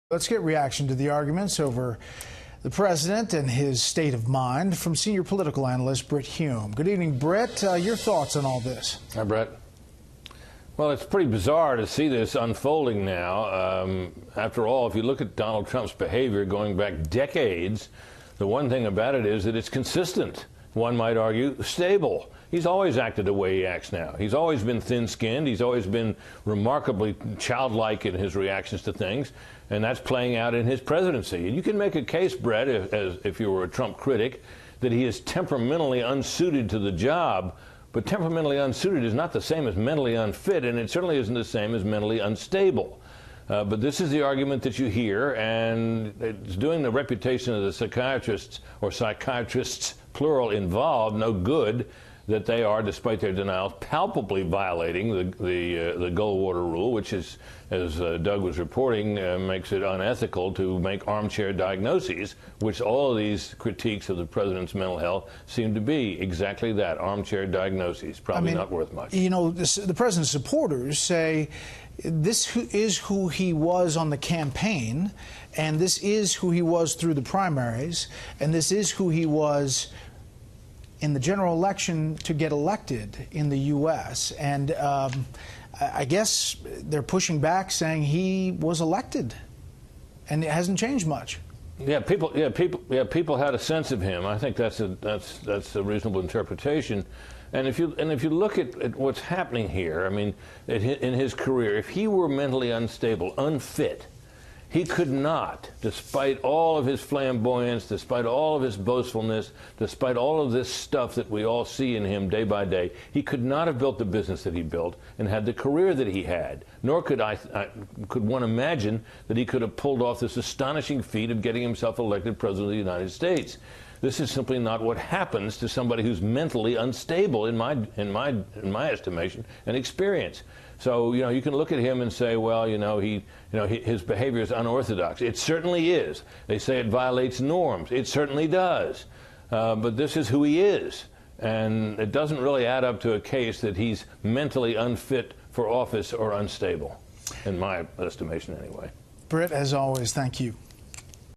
Let's get reaction to the arguments over the president and his state of mind from senior political analyst Britt Hume. Good evening, Britt. Your thoughts on all this? Hi, Brett. Well, it's pretty bizarre to see this unfolding now. After all, if you look at Donald Trump's behavior going back decades, the one thing about it is that it's consistent. One might argue stable. He's always acted the way he acts now. He's always been thin-skinned. He's always been remarkably childlike in his reactions to things, and that's playing out in his presidency. And you can make a case, Brett, if you were a Trump critic, that he is temperamentally unsuited to the job, but temperamentally unsuited is not the same as mentally unfit, and it certainly isn't the same as mentally unstable. But this is the argument that you hear, and it's doing the reputation of the psychiatrists, or psychiatrists, plural, involved, no good that they are, despite their denials, palpably violating the Goldwater rule, which is, as Doug was reporting, makes it unethical to make armchair diagnoses, which all of these critiques of the president's mental health seem to be exactly that, armchair diagnoses, probably not worth much. You know, the president's supporters say this is who he was on the campaign, and this is who he was through the primaries, and this is who he was in the general election to get elected in the U.S. And I guess they're pushing back, saying he was elected, and it hasn't changed much. Yeah, people had a sense of him. I think that's a reasonable interpretation. And if you look at what's happening here, I mean, in his career, if he were mentally unstable, unfit, he could not, despite all of his flamboyance, despite all of his boastfulness, despite all of this stuff that we all see in him day by day, he could not have built the business that he built and had the career that he had. Nor could one imagine that he could have pulled off this astonishing feat of getting himself elected president of the United States. This is simply not what happens to somebody who's mentally unstable, in my estimation and experience. So, you know, you can look at him and say, well, his behavior is unorthodox. It certainly is. They say it violates norms. It certainly does. But this is who he is. And it doesn't really add up to a case that he's mentally unfit for office or unstable, in my estimation anyway. Britt, as always, thank you.